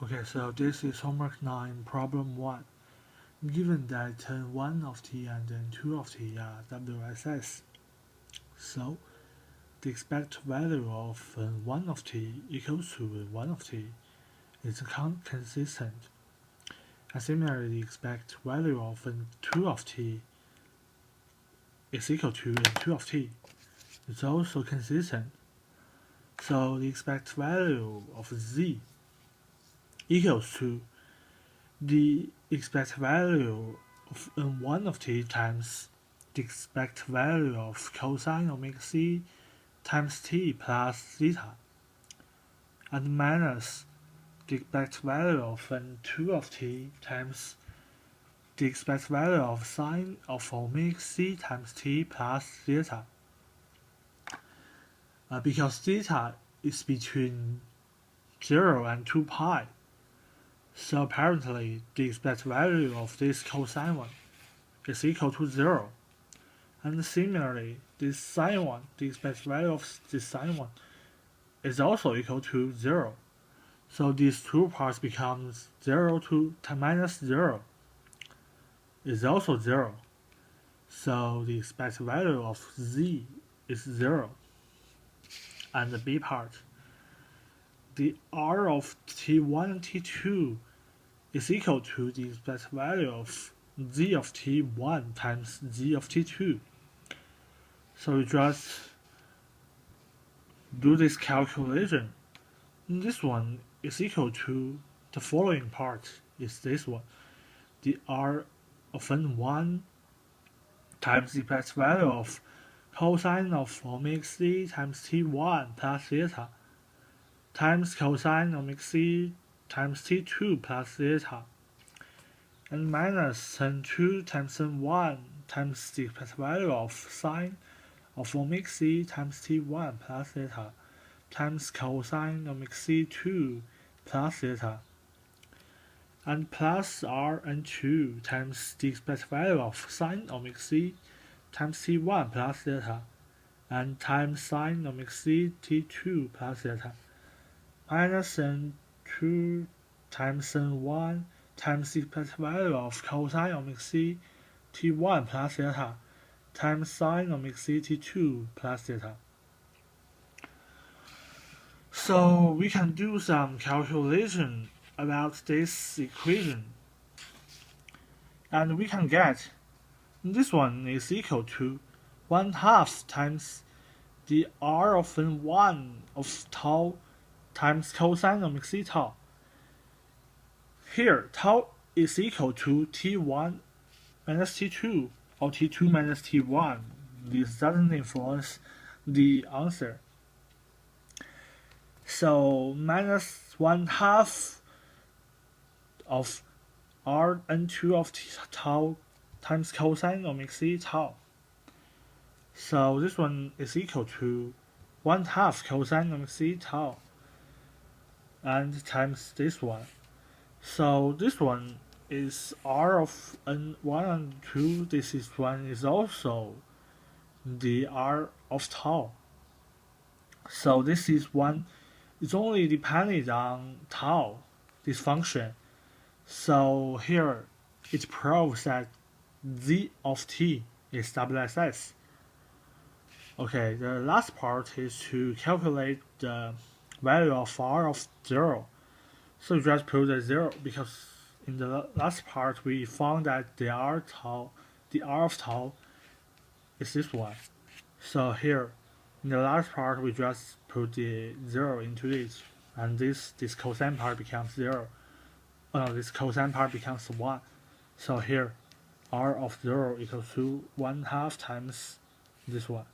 Okay, so this is homework 9, problem 1. Given that turn 1 of t and then 2 of t are WSS, so the expected value of 1 of t equals to 1 of t is consistent. And similarly, the expected value of 2 of t is equal to 2 of t is also consistent. So the expected value of z equals to the expected value of 1 of t times the expected value of cosine omega c times t plus theta, and minus the expected value of 2 of t times the expected value of sine of omega c times t plus theta. Because theta is between 0 and 2 pi, so apparently the expected value of this cosine one is equal to 0. And similarly, this sine one, the expected value of this sine one is also equal to 0. So these two parts becomes 0 to minus 0 is also 0. So the expected value of z is 0. And the b part, the r of t1 and t2 is equal to the expected value of z of t1 times z of t2. So we just do this calculation. This one is equal to the following part is this one. The r of n1 times the expected value of cosine of omega c times t1 plus theta times cosine omega c times t2 plus theta, and minus 2 times n1 times the expected value of sine of omega c times t1 plus theta times cosine omega c2 plus theta, and plus r and 2 times the expected value of sine omega c times t1 plus theta, and times sine omega c t2 plus theta, minus n2 times n1 times the expected value of cosine omega c t1 plus theta times sine omega c t2 plus theta. So we can do some calculation about this equation, and we can get this one is equal to 1/2 times the r of n1 of tau times cosine omega c tau. Here, tau is equal to t1 minus t2 or t2 minus t1. This doesn't influence the answer. So minus 1/2 of r n2 of tau times cosine omega c tau. So this one is equal to 1/2 cosine omega c tau and times this one. So this one is r of n1 and 2. This is one is also the r of tau. So this is one. It's only dependent on tau, this function. So here it proves that z of t is WSS. Okay, the last part is to calculate the value of r of 0. So you just put the 0 because in the last part we found that the r of tau is this one. So here in the last part we just put the 0 into this, and this cosine part becomes 0. Oh no, this cosine part becomes 1. So here r of 0 equals to 1/2 times this one.